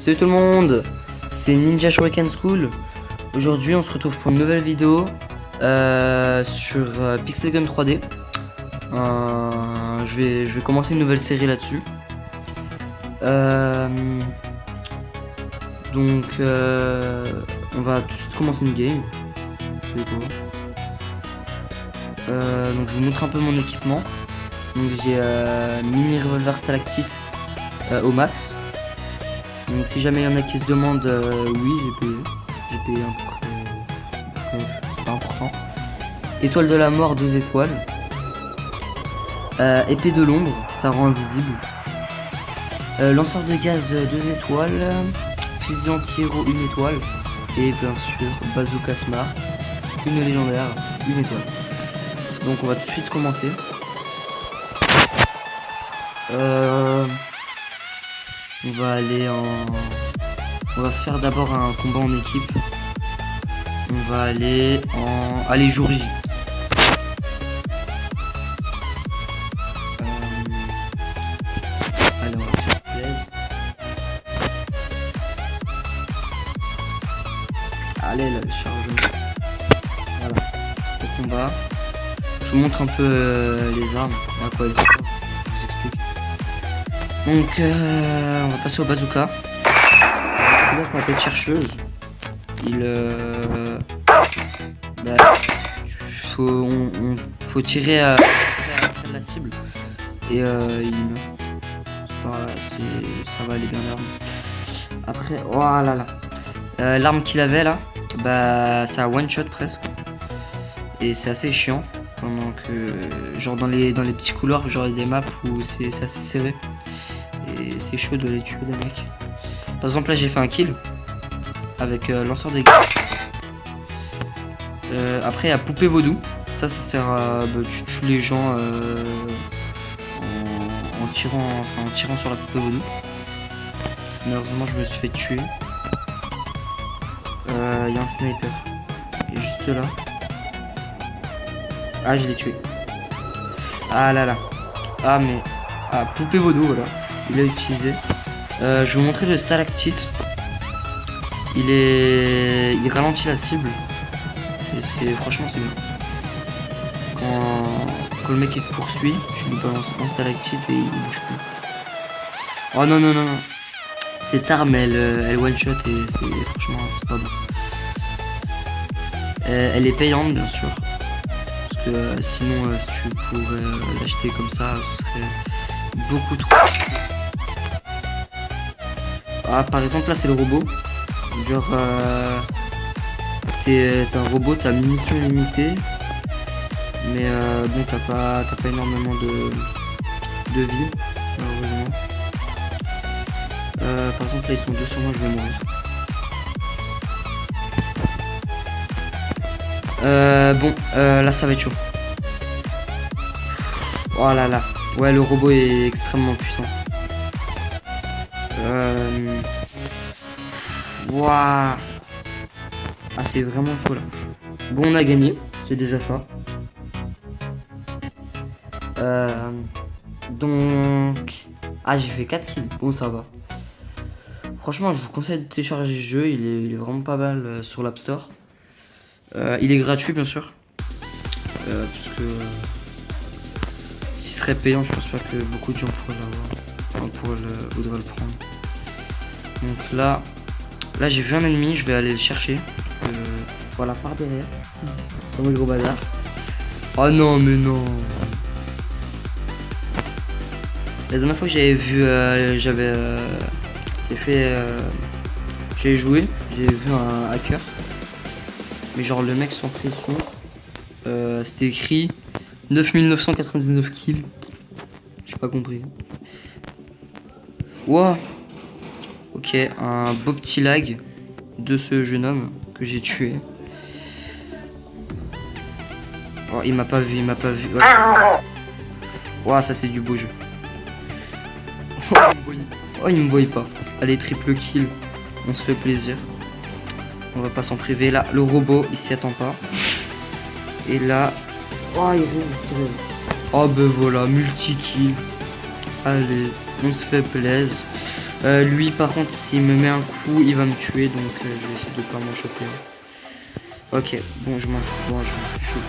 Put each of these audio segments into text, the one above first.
Salut tout le monde, c'est Ninja Shuriken School. Aujourd'hui on se retrouve pour une nouvelle vidéo sur Pixel Gun 3D. Je vais commencer une nouvelle série là-dessus. Donc on va tout de suite commencer une game. C'est beau. Donc je vous montre un peu mon équipement. Donc j'ai mini revolver stalactite au max. Donc si jamais il y en a qui se demandent, oui j'ai payé un peu, c'est pas important. Étoile de la mort 12 étoiles. Épée de l'ombre, ça rend invisible. Lanceur de gaz 2 étoiles. Fusil anti-héros 1 étoile. Et bien sûr bazooka smart, une légendaire, 1 étoile. Donc on va tout de suite commencer. On va aller on va se faire d'abord un combat en équipe. On va aller en... Allez, jour J. Allez, on va se faire plaisir. Allez, là, chargement. Voilà, le combat. Je vous montre un peu les armes, à quoi elles servent. Je vous explique. Donc, on va passer au bazooka. Celui-là, pour la tête chercheuse, faut tirer à la cible et il meurt. Ça va aller bien l'arme. Après, oh là là, l'arme qu'il avait là, bah ça one shot presque et c'est assez chiant. Pendant que genre dans les petits couloirs, genre des maps où c'est assez serré et c'est chaud de les tuer les mecs. Par exemple là j'ai fait un kill avec lanceur de gaz. Après il y a poupée vaudou, ça sert à tu tues les gens en tirant sur la poupée vaudou. Malheureusement je me suis fait tuer. Il y a un sniper, il est juste là. Ah, je l'ai tué. Ah là là. Ah mais... Ah, poupée vaudou, voilà. Il a utilisé. Je vais vous montrer le stalactite. Il ralentit la cible. Et franchement c'est bien. Quand le mec il te poursuit, tu lui balances un stalactite et il bouge plus. Oh non non non non. Cette arme elle one shot et franchement c'est pas bon. Elle est payante bien sûr. Sinon si tu pourrais l'acheter comme ça, ce serait beaucoup trop. Ah par exemple là c'est le robot. Genre t'es un robot, t'as munitions limitées. Mais bon t'as pas énormément de vie malheureusement. Par exemple là ils sont deux sur moi, je vais mourir. Bon, là ça va être chaud. Oh là là. Ouais, le robot est extrêmement puissant. Waouh. Ah, c'est vraiment chaud là. Bon, on a gagné. C'est déjà ça. Donc... Ah, j'ai fait 4 kills. Bon, ça va. Franchement, je vous conseille de télécharger le jeu. Il est vraiment pas mal sur l'App Store. Il est gratuit bien sûr, parce que s'il serait payant, je pense pas que beaucoup de gens pourraient l'avoir, voudraient le prendre. Donc là j'ai vu un ennemi, je vais aller le chercher. Voilà, par derrière, comme le gros bazar. Oh non mais non. La dernière fois que j'avais vu, j'ai joué, j'ai vu un hacker. Mais genre le mec sans pression, c'était écrit 9999 kills. J'ai pas compris. Wow. Ok, un beau petit lag de ce jeune homme que j'ai tué. Oh, il m'a pas vu, Ouais. Wow, ça c'est du beau jeu. Oh, il me voyait pas. Allez, triple kill. On se fait plaisir. On va pas s'en priver. Là, le robot, il s'y attend pas. Et là... Oh, il est... Oh, ben voilà, multi-kill. Allez, on se fait plaisir. Lui par contre s'il me met un coup il va me tuer donc je vais essayer de pas m'en choper. Ok, bon je m'en fous, je m'en suis chopé.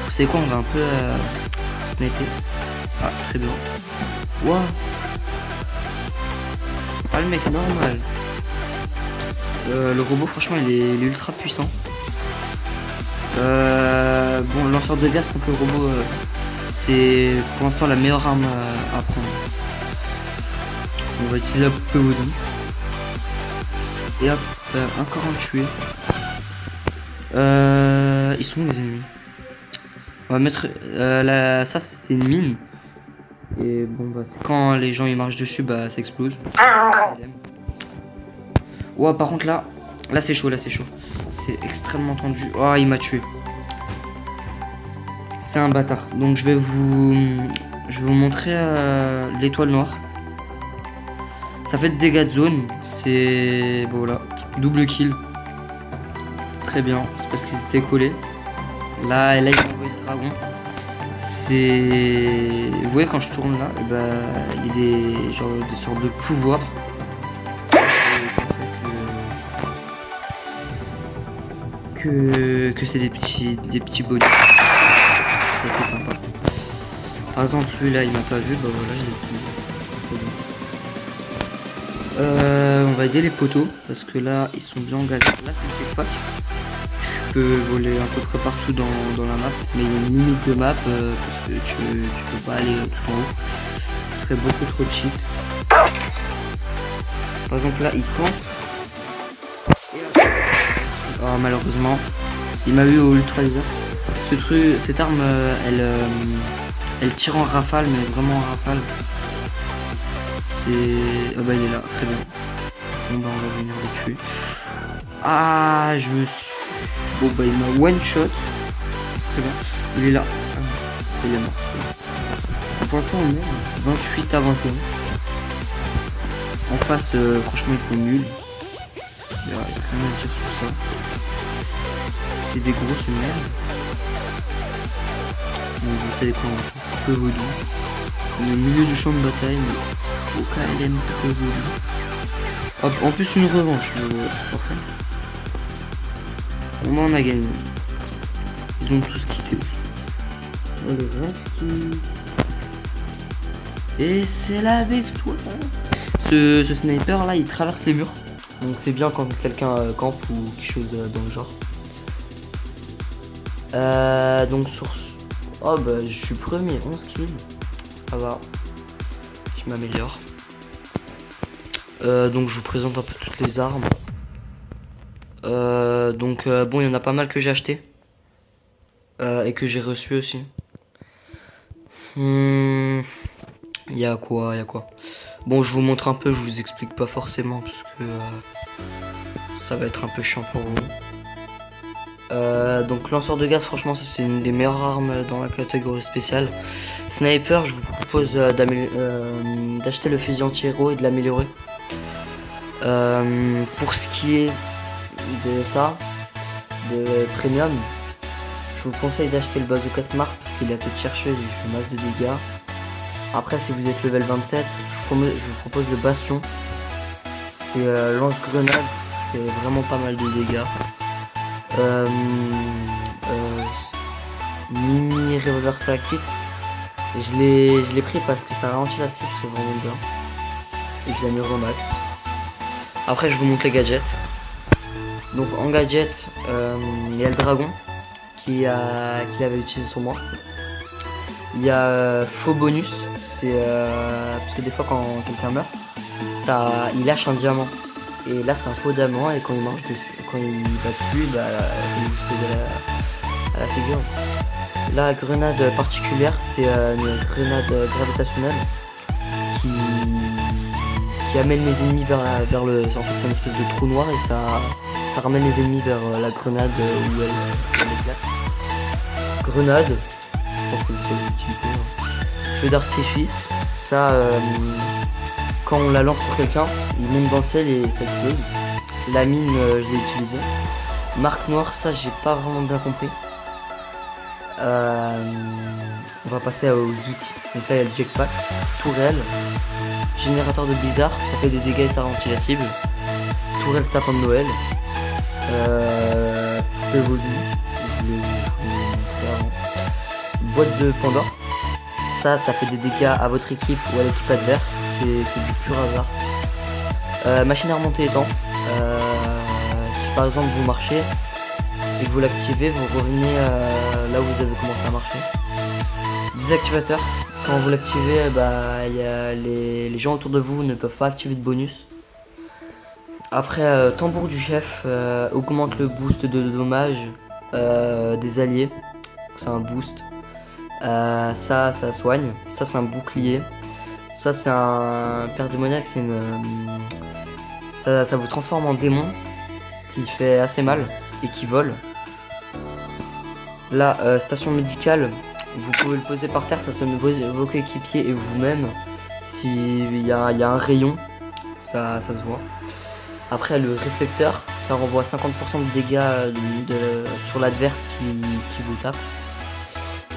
Vous savez quoi, on va un peu sniper. Ah très bien. Wow. Ah le mec normal. Le robot franchement il est ultra puissant. Bon le lanceur de gaz contre le robot c'est pour l'instant la meilleure arme à prendre. On va utiliser la poupée vaudou. Et hop, encore un tué. Ils sont où les ennemis? On va mettre ça c'est une mine. Et bon bah quand les gens ils marchent dessus bah ça explose. Ouais par contre là c'est chaud, c'est extrêmement tendu. Oh il m'a tué. C'est un bâtard. Donc je vais vous montrer l'étoile noire. Ça fait des dégâts de zone. C'est bon là. Double kill. Très bien. C'est parce qu'ils étaient collés. Là il a envoyé le dragon. C'est. Vous voyez quand je tourne là, et bah, il y a des sortes de pouvoirs. Et ça fait que c'est des petits bonus. C'est assez sympa. Par exemple celui-là il m'a pas vu, bah voilà je l'ai plus. On va aider les poteaux parce que là ils sont bien engagés. Là c'est une jetpack. Je peux voler à peu près partout dans la map, mais il y a une limite de map parce que tu peux pas aller tout en haut. Ce serait beaucoup trop cheat. Par exemple là il campe. Oh, malheureusement il m'a eu au ultra laser. Cette arme elle tire en rafale, mais vraiment en rafale. C'est... Ah bah il est là, très bien. Bon bah on va venir le tuer. Ah je me suis... Bon bah il m'a one shot. Très bien. Il est là. Ah, il est mort. Pour l'instant on est 28 à 21. En face franchement ils sont nuls. Il n'y a rien à dire sur ça. C'est des grosses merdes. Donc vous savez quoi on va faire. Peu vaudou. On est au milieu du champ de bataille, mais au KLM peu vaudou. Hop, en plus une revanche, c'est parfait. Au moins on a gagné. Ils ont tous quitté. On le reste. Et c'est la victoire. Ce sniper là il traverse les murs. Donc c'est bien quand quelqu'un campe ou quelque chose dans le genre. Donc sur... Oh bah je suis premier, 11 kills. Ça va. Je m'améliore. Donc je vous présente un peu toutes les armes. Bon il y en a pas mal que j'ai acheté. Et que j'ai reçu aussi. Il y a quoi? Bon je vous montre un peu, je vous explique pas forcément parce que ça va être un peu chiant pour vous. Donc lanceur de gaz franchement ça c'est une des meilleures armes dans la catégorie spéciale. Sniper je vous propose d'acheter le fusil anti-héros et de l'améliorer. Pour ce qui est de ça, de premium, je vous conseille d'acheter le bazooka smart parce qu'il a toute chercheuse, il fait masse de dégâts. Après si vous êtes level 27, je vous propose le bastion. C'est lance-grenade, qui fait vraiment pas mal de dégâts. Mini revolver static. Je l'ai pris parce que ça ralentit la cible, c'est vraiment bien. Et je l'ai mis au max. Après je vous montre les gadgets. Donc en gadget, il y a le dragon qu'il avait utilisé sur moi. Il y a faux bonus, c'est parce que des fois quand quelqu'un meurt, il lâche un diamant. Et là c'est un faux diamant et quand il marche dessus, quand il va dessus, bah, il explose à la figure. La grenade particulière c'est une grenade gravitationnelle qui amène les ennemis vers le... En fait c'est une espèce de trou noir et ça ramène les ennemis vers la grenade où elle éclate. Grenade, je pense que vous savez l'utiliser. Feu d'artifice, ça quand on la lance sur quelqu'un, il monte dans le ciel et ça explose. La mine, je l'ai utilisée. Marque noire, ça j'ai pas vraiment bien compris. On va passer aux outils. Donc là il y a le jetpack, tourelle, Générateur de blizzard, ça fait des dégâts et ça ralentit la cible. Tourelle sapin de Noël. Poupée Volu. Je l'ai montré avant. Boîte de Pandore. Ça fait des dégâts à votre équipe ou à l'équipe adverse. C'est du pur hasard. Machine à remonter les temps. Si par exemple vous marchez et que vous l'activez, vous revenez là où vous avez commencé à marcher. Désactivateur. Quand vous l'activez, y a les gens autour de vous ne peuvent pas activer de bonus. Après, tambour du chef augmente le boost de dommages des alliés. C'est un boost. Ça soigne. Ça, c'est un bouclier. Ça, c'est un père démoniaque. C'est une. Ça vous transforme en démon qui fait assez mal et qui vole. Là, station médicale. Vous pouvez le poser par terre, ça sonne vos coéquipiers et vous-même. S'il y a un rayon, ça se voit. Après, le réflecteur, ça renvoie 50% de dégâts sur l'adverse qui vous tape.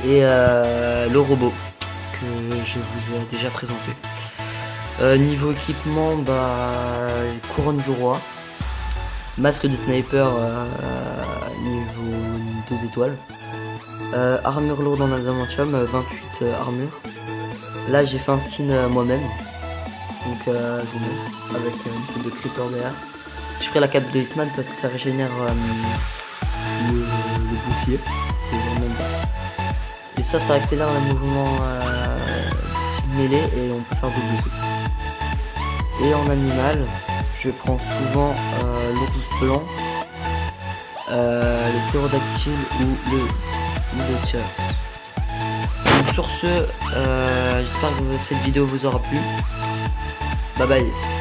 Et le robot, que je vous ai déjà présenté. Niveau équipement, couronne du roi. Masque de sniper niveau 2 étoiles. Armure lourde en adamantium, 28 armures. Là j'ai fait un skin moi-même. Donc je vous montre avec une coupe de creeper derrière. J'ai pris la cape de Hitman parce que ça régénère le bouclier. C'est vraiment bien. Et ça accélère le mouvement mêlé et on peut faire double saut. Et en animal, je prends souvent l'ours blanc, le ptérodactyle ou le T-Rex. Donc sur ce, j'espère que cette vidéo vous aura plu. Bye bye.